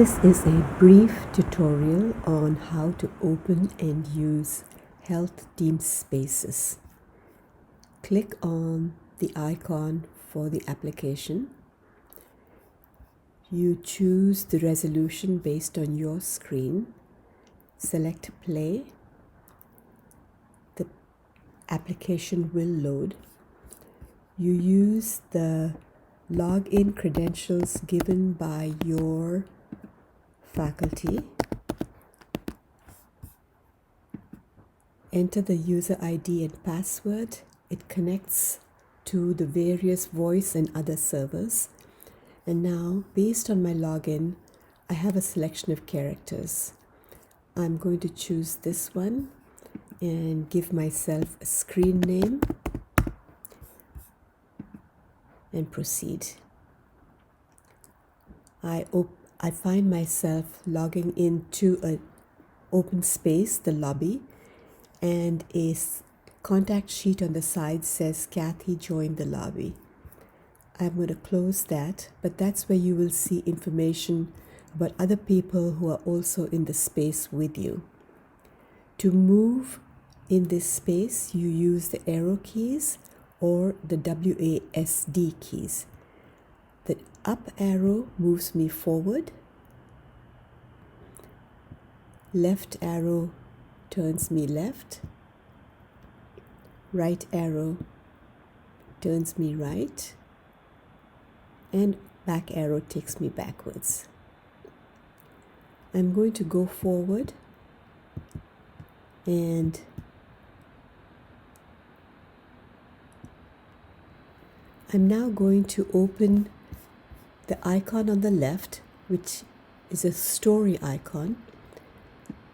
This is a brief tutorial on how to open and use Health TeamSpaces. Click on the icon for the application. You choose the resolution based on your screen. Select play. The application will load. You use the login credentials given by your faculty. Enter the user ID and password. It connects to the various voice and other servers. And now, based on my login, I have a selection of characters. I'm going to choose this one and give myself a screen name and proceed. I find myself logging into an open space, the lobby, and a contact sheet on the side says Kathy joined the lobby. I'm going to close that, but that's where you will see information about other people who are also in the space with you. To move in this space, you use the arrow keys or the WASD keys. The up arrow moves me forward. Left arrow turns me left. Right arrow turns me right. And back arrow takes me backwards. I'm going to go forward and I'm now going to open the icon on the left, which is a story icon.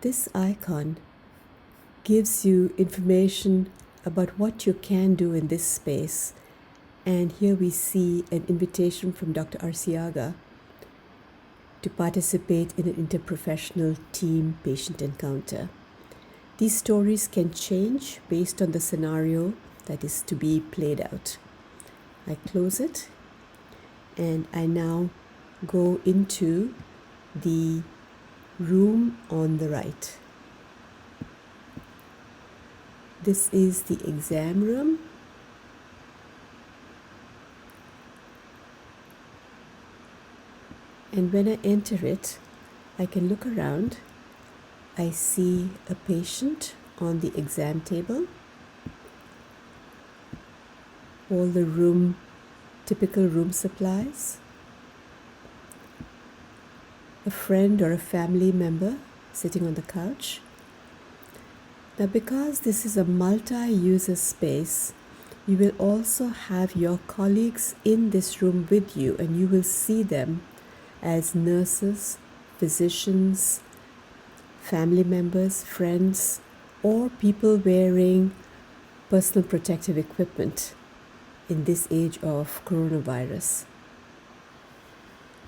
This icon gives you information about what you can do in this space. And here we see an invitation from Dr. Arciaga to participate in an interprofessional team patient encounter. These stories can change based on the scenario that is to be played out. I close it and I now go into the room on the right. This is the exam room. And when I enter it, I can look around. I see a patient on the exam table. All the typical room supplies. A friend or a family member sitting on the couch. Now, because this is a multi-user space, you will also have your colleagues in this room with you, and you will see them as nurses, physicians, family members, friends, or people wearing personal protective equipment in this age of coronavirus.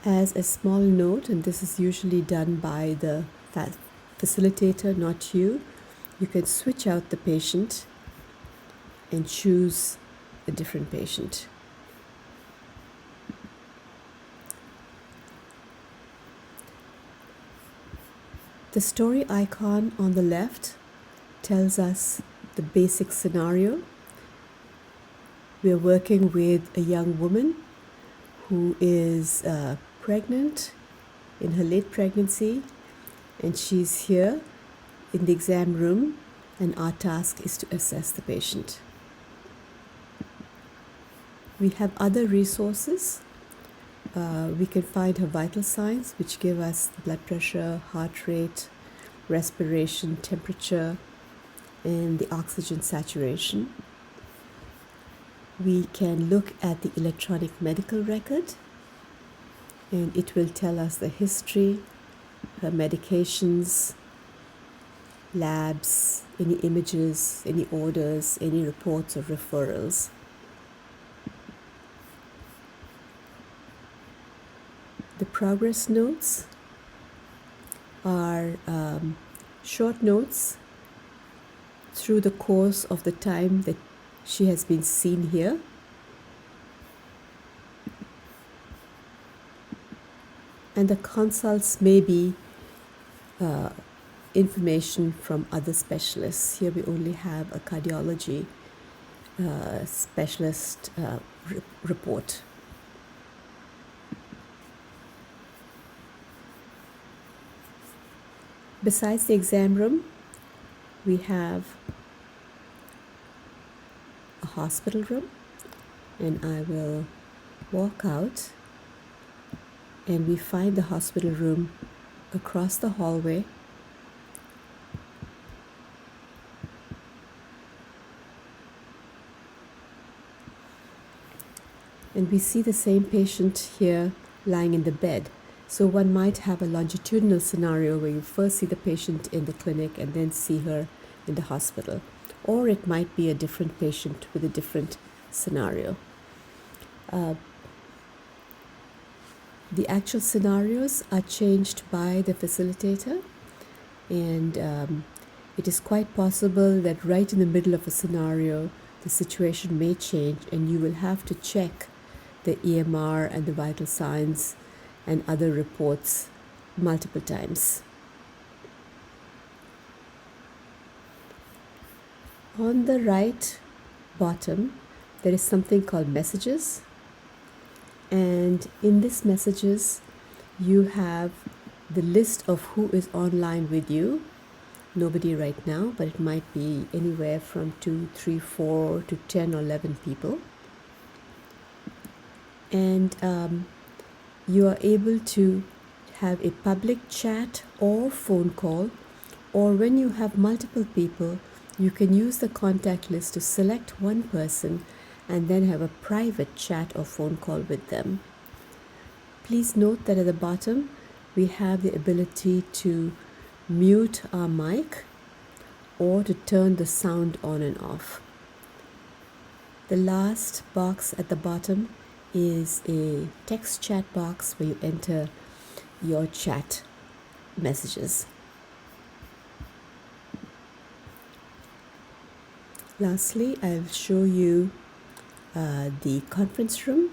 As a small note, and this is usually done by the facilitator, not you, you can switch out the patient and choose a different patient. The story icon on the left tells us the basic scenario. We're working with a young woman who is pregnant, in her late pregnancy, and she's here in the exam room, and our task is to assess the patient. We have other resources. We can find her vital signs, which give us blood pressure, heart rate, respiration, temperature, and the oxygen saturation. We can look at the electronic medical record, and it will tell us the history, her medications, labs, any images, any orders, any reports or referrals. The progress notes are short notes through the course of the time that she has been seen here. and the consults may be information from other specialists. Here we only have a cardiology specialist report. Besides the exam room, we have a hospital room, and I will walk out, and we find the hospital room across the hallway. And we see the same patient here lying in the bed. So one might have a longitudinal scenario where you first see the patient in the clinic and then see her in the hospital. Or it might be a different patient with a different scenario. The actual scenarios are changed by the facilitator, and it is quite possible that right in the middle of a scenario, the situation may change, and you will have to check the EMR and the vital signs and other reports multiple times. On the right bottom, there is something called messages, and in this messages you have the list of who is online with you. Nobody right now, but it might be anywhere from 2, 3, 4 to 10 or 11 people. And you are able to have a public chat or phone call, or when you have multiple people, you can use the contact list to select one person and then have a private chat or phone call with them. Please note that at the bottom we have the ability to mute our mic or to turn the sound on and off. The last box at the bottom is a text chat box where you enter your chat messages. Lastly, I'll show you the conference room.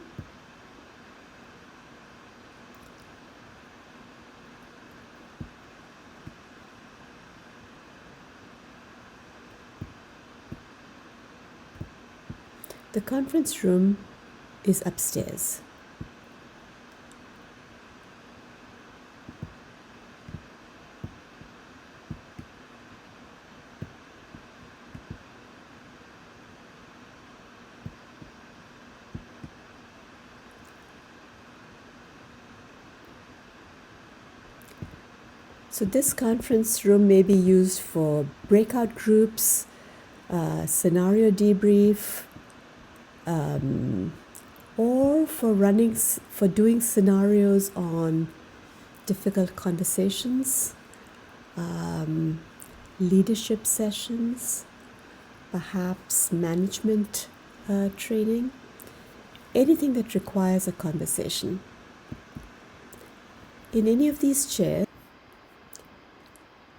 The conference room is upstairs. So this conference room may be used for breakout groups, scenario debrief, or for doing scenarios on difficult conversations, leadership sessions, perhaps management training, anything that requires a conversation. In any of these chairs,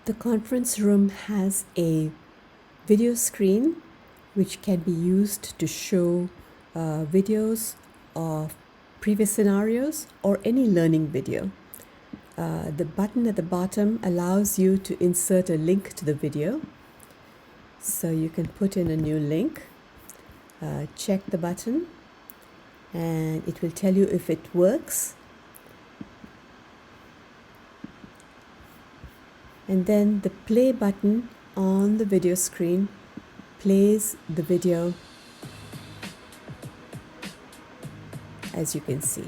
the conference room has a video screen which can be used to show videos of previous scenarios or any learning video. The button at the bottom allows you to insert a link to the video. So you can put in a new link, check the button, and it will tell you if it works. And then the play button on the video screen plays the video, as you can see.